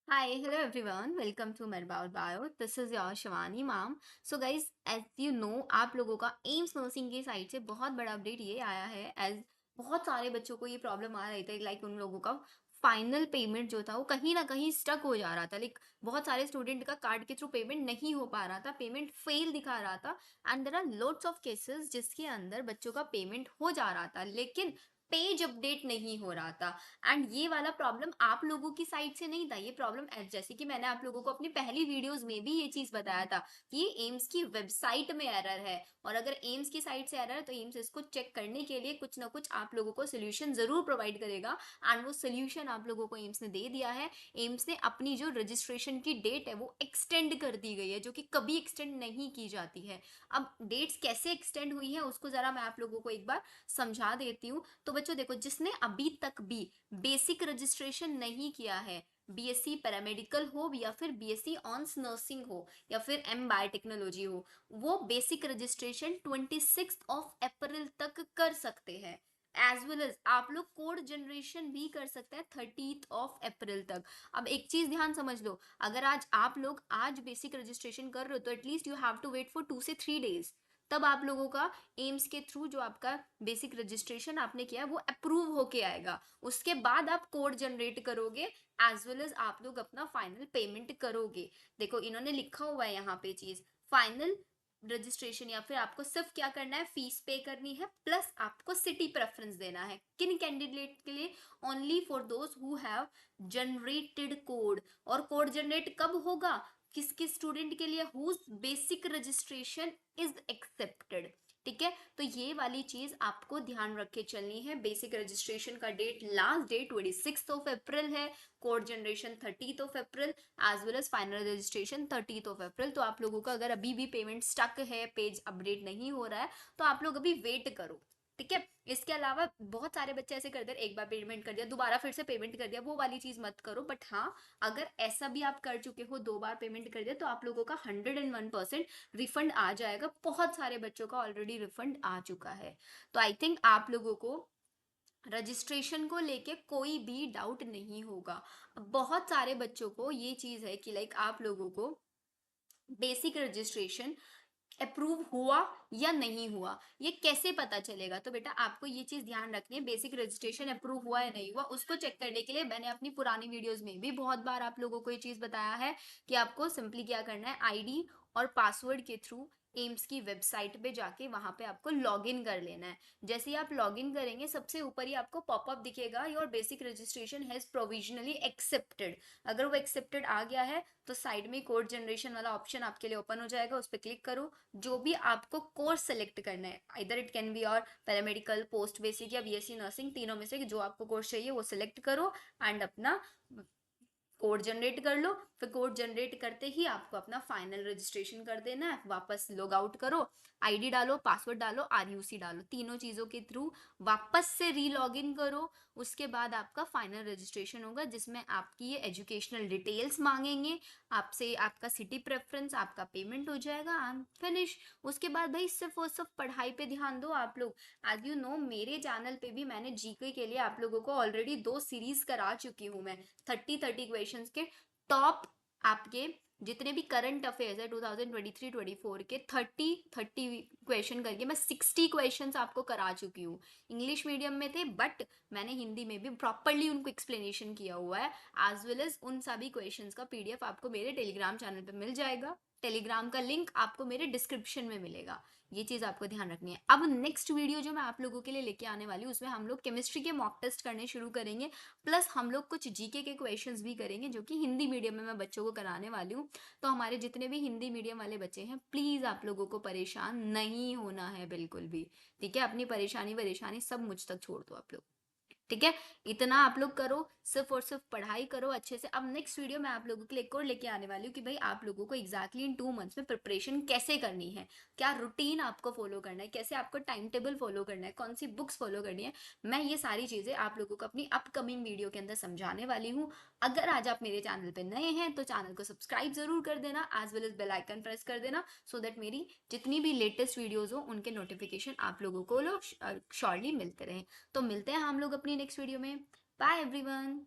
Hi, hello everyone. Welcome to Merbaud Bio. This is your Shivani ma'am. So guys, as you know, आप लोगों का AIIMS nursing की side से बहुत बड़ा अपडेट ये आया है एज बहुत सारे बच्चों को ये प्रॉब्लम आ रही थी लाइक उन लोगों का फाइनल पेमेंट जो था वो कहीं ना कहीं स्टक हो जा रहा था लाइक बहुत सारे स्टूडेंट का कार्ड के थ्रू पेमेंट नहीं हो पा रहा था पेमेंट फेल दिखा रहा था and there are lots of cases जिसके अंदर बच्चों का पेमेंट हो जा रहा था लेकिन पेज अपडेट नहीं हो रहा था एंड ये वाला प्रॉब्लम आप लोगों की साइड से नहीं था ये प्रॉब्लम जैसे कि मैंने आप लोगों को अपनी पहली वीडियोस में भी ये चीज बताया था कि ये एम्स की वेबसाइट में एरर है और अगर एम्स की साइड से एरर है तो एम्स इसको चेक करने के लिए कुछ ना कुछ आप लोगों को सोल्यूशन जरूर प्रोवाइड करेगा एंड वो सोल्यूशन आप लोगों को एम्स ने दे दिया है। एम्स ने अपनी जो रजिस्ट्रेशन की डेट है वो एक्सटेंड कर दी गई है जो कि कभी एक्सटेंड नहीं की जाती है। अब डेट्स कैसे एक्सटेंड हुई है उसको जरा मैं आप लोगों को एक बार समझा देती हूँ। तो बच्चों देखो, जिसने अभी तक भी बेसिक रजिस्ट्रेशन नहीं किया है, बीएससी पैरामेडिकल हो या फिर बीएससी ऑनर्स नर्सिंग हो या फिर एम बायोटेक्नोलॉजी हो, वो बेसिक रजिस्ट्रेशन 26 अप्रैल तक कर सकते हैं। एज वेल एज आप लोग कोड जनरेशन भी कर सकते हैं 30 अप्रैल तक। अब एक चीज ध्यान समझ लो, अगर आज आप लोग आज बेसिक रजिस्ट्रेशन कर रहे हो तो at least you have to wait for 2 से 3 डेज, तब आप लोगों का एम्स के थ्रू जो आपका बेसिक रजिस्ट्रेशन आपने किया है वो अप्रूव होके आएगा। उसके बाद आप कोड जनरेट करोगे एज वेल एज आप लोग अपना फाइनल पेमेंट करोगे। देखो इन्होंने लिखा हुआ है यहाँ पे चीज, फाइनल रजिस्ट्रेशन या फिर आपको सिर्फ क्या करना है, फीस पे करनी है प्लस आपको सिटी प्रेफरेंस देना है। किन कैंडिडेट के लिए? Only for those who have generated code. और कोड जनरेट कब होगा? किस किस स्टूडेंट के लिए? Whose basic registration is accepted. ठीक है, तो ये वाली चीज आपको ध्यान रख के चलनी है। बेसिक रजिस्ट्रेशन का डेट, लास्ट डेट 26 अप्रैल है, code generation 30 April, as well as final registration 30 April. तो आप लोगों का अगर अभी भी पेमेंट स्टक है, पेज अपडेट नहीं हो रहा है, तो आप लोग अभी वेट करो। ठीक है, इसके अलावा बहुत सारे बच्चे ऐसे करते हैं, एक बार पेमेंट कर दिया दोबारा फिर से पेमेंट कर दिया, वो वाली चीज मत करो। बट हाँ, अगर ऐसा भी आप कर चुके हो, 2 बार पेमेंट कर दिया, तो आप लोगों का 101% रिफंड आ जाएगा। बहुत सारे बच्चों का ऑलरेडी रिफंड आ चुका है। तो आई थिंक आप लोगों को रजिस्ट्रेशन को लेके कोई भी डाउट नहीं होगा। बहुत सारे बच्चों को ये चीज है कि लाइक आप लोगों को बेसिक रजिस्ट्रेशन अप्रूव हुआ या नहीं हुआ, ये कैसे पता चलेगा? तो बेटा आपको ये चीज ध्यान रखनी है, बेसिक रजिस्ट्रेशन अप्रूव हुआ या नहीं हुआ उसको चेक करने के लिए मैंने अपनी पुरानी वीडियोस में भी बहुत बार आप लोगों को ये चीज बताया है कि आपको सिंपली क्या करना है, आईडी और पासवर्ड के थ्रू एम्स की वेबसाइट पे जाके वहां पे आपको लॉग इन कर लेना है। जैसे ही आप लॉग इन करेंगे सबसे ऊपर ही आपको पॉपअप दिखेगा, your basic registration has provisionally accepted. अगर वो एक्सेप्टेड आ गया है तो साइड में कोड जनरेशन वाला ऑप्शन आपके लिए ओपन हो जाएगा, उस पर क्लिक करो। जो भी आपको कोर्स सेलेक्ट करना है, इधर इट कैन बी और पैरामेडिकल, पोस्ट बेसिक या बीएससी नर्सिंग, तीनों में से जो आपको कोर्स चाहिए वो सिलेक्ट करो एंड अपना कोड जनरेट कर लो। फिर कोड जनरेट करते ही आपको अपना फाइनल रजिस्ट्रेशन कर देना है, वापस लॉग आउट करो, आईडी डालो, पासवर्ड डालो, आरयूसी डालो, तीनों चीजों के थ्रू वापस से री लॉग इन करो। उसके बाद आपका फाइनल रजिस्ट्रेशन होगा जिसमें आपकी ये एजुकेशनल डिटेल्स मांगेंगे आपसे, आपका सिटी प्रेफरेंस, आपका पेमेंट हो जाएगा एंड फिनिश। उसके बाद भाई सिर्फ और सिर्फ पढ़ाई पे ध्यान दो आप लोग। एज यू नो, मेरे चैनल पे भी मैंने जीके के लिए आप लोगों को ऑलरेडी 2 सीरीज करा चुकी हूँ मैं, 30 क्वेश्चंस के टॉप। आपके जितने भी करंट अफेयर्स है 2023-24 के 30 क्वेश्चन करके मैं 60 क्वेश्चंस आपको करा चुकी हूँ। इंग्लिश मीडियम में थे बट मैंने हिंदी में भी प्रॉपरली उनको एक्सप्लेनेशन किया हुआ है। एज वेल एज उन सभी क्वेश्चंस का पीडीएफ आपको मेरे टेलीग्राम चैनल पे मिल जाएगा। टेलीग्राम का लिंक आपको मेरे डिस्क्रिप्शन में मिलेगा। ये चीज आपको ध्यान रखनी है। अब नेक्स्ट वीडियो जो मैं आप लोगों के लिए लेके आने वाली हूँ उसमें हम लोग केमिस्ट्री के मॉक टेस्ट करने शुरू करेंगे, प्लस हम लोग कुछ जीके के क्वेश्चंस भी करेंगे जो कि हिंदी मीडियम में मैं बच्चों को कराने वाली हूँ। तो हमारे जितने भी हिंदी मीडियम वाले बच्चे हैं, प्लीज आप लोगों को परेशान नहीं होना है बिल्कुल भी। ठीक है, अपनी परेशानी वरेशानी सब मुझ तक छोड़ दो आप लोग। ठीक है, इतना आप लोग करो, सिर्फ और सिर्फ पढ़ाई करो अच्छे से। अब नेक्स्ट वीडियो मैं आप लोगों के लिए एक और लेके आने वाली हूँ कि भाई आप लोगों को एग्जैक्टली इन 2 मंथ्स में प्रिपरेशन कैसे करनी है, क्या रूटीन आपको फॉलो करना है, कैसे आपको टाइम टेबल फॉलो करना है, कौन सी बुक्स फॉलो करनी है। मैं ये सारी चीजें आप लोगों को अपनी अपकमिंग वीडियो के अंदर समझाने वाली हूँ। अगर आज आप मेरे चैनल पे नए हैं तो चैनल को सब्सक्राइब जरूर कर देना, as well as bell icon press कर देना, सो दैट मेरी जितनी भी लेटेस्ट वीडियोज हो उनके नोटिफिकेशन आप लोगों को लोग शॉर्टली मिलते रहे। तो मिलते हैं हम लोग अपनी नेक्स्ट वीडियो में। Bye everyone.